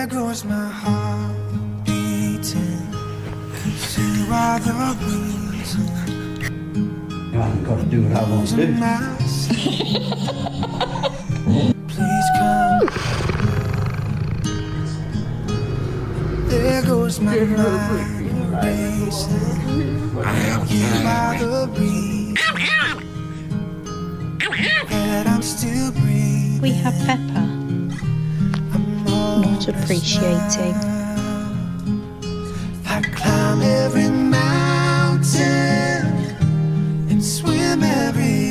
There goes my heart beating, 'cause you are the reason. You haven't got to do what I want to do. Please come. There goes my mind racing. You are the reason that I'm still breathing. We have Pepper not appreciating. I climb every mountain and swim every